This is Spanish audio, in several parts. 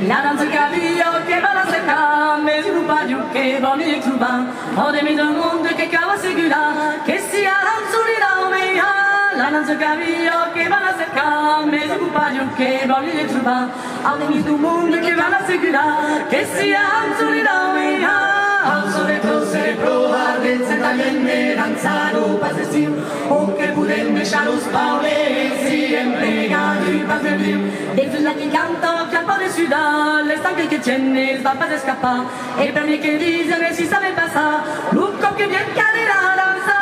La danse cabio che va la secca, mais il rupaglio che va mi truba, ho demi del mondo che cava segura, che sia l'anzolina o meia. La danse cabio che va la secca, mais il rupaglio che va mi truba, ho demi del mondo che va la segura, che sia l'anzolina o meia. Al soletto se provarle, se taglienne danzaro pasesiu, o che puden deixar os paulesi empregati per viu. Dei figli che cantano che al padre ciudad, le stanche che tiene va pas escapar, e per me che dicen si sabe pasar, Luco che bien cadera danza.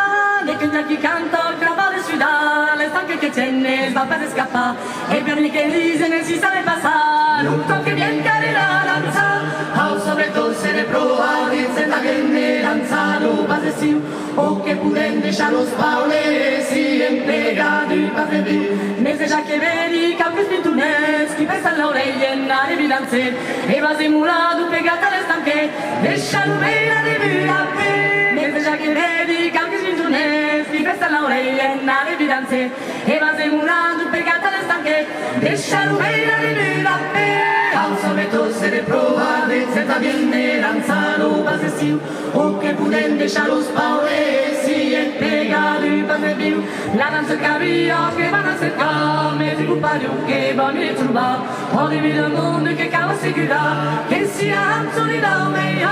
Dei figli che cantano che al padre ciudad, le stanche che tiene va pas escapar, e per me che dicen si sabe pasar, Luco che bien cadera danza. Al soletto se ne provarle, se taglienne danzaro pasesiu, o che puden deixar os paulesi empregati per viu. Mese già che vedi capi spintunes, chi pensa all'orecchia e nare bilanze, e va simulato pegata alle stanche, deixa l'uvera di virape. Mese già che vedi capi spintunes, chi pensa all'orecchia e nare bilanze, e va simulato pegata alle stanche, deixa l'uvera di virape. Al soletto se ne provare, senza viene danzaro pasesiu, o che puden deixar os paulesi empregati per viu. La danza cabio che van a cercar, mais il rupaglio che va mi truba, ho demi del mondo che cava segura, che sia l'anzolina o meia.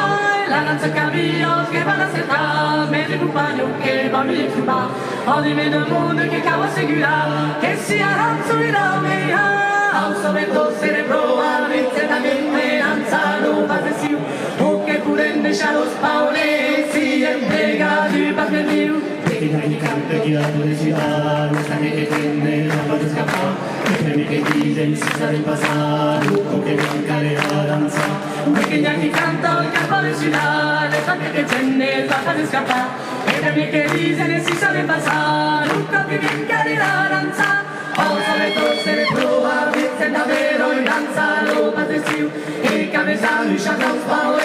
La danza cabio che van a cercar, mais il rupaglio che va mi truba, ho demi del mondo che cava segura, che sia l'anzolina o meia. Al soletto se ne provare, se también me danzaro pasesiu, o che puden deixar os paulesi empregati per viu. Que nadie canta que la publicidad, no está que tiene la paz de escapar, que que dicen si saben pasar, Luco que blanca le da danza. Pequeña que canta el campo de ciudad, el tanque que tiene va a escapar, el que dicen si sabe pasar, Luco que blanca le da danza. Al soletto se ne prova, se davvero in danza lo pasesiu, e cabezano i chatos paure.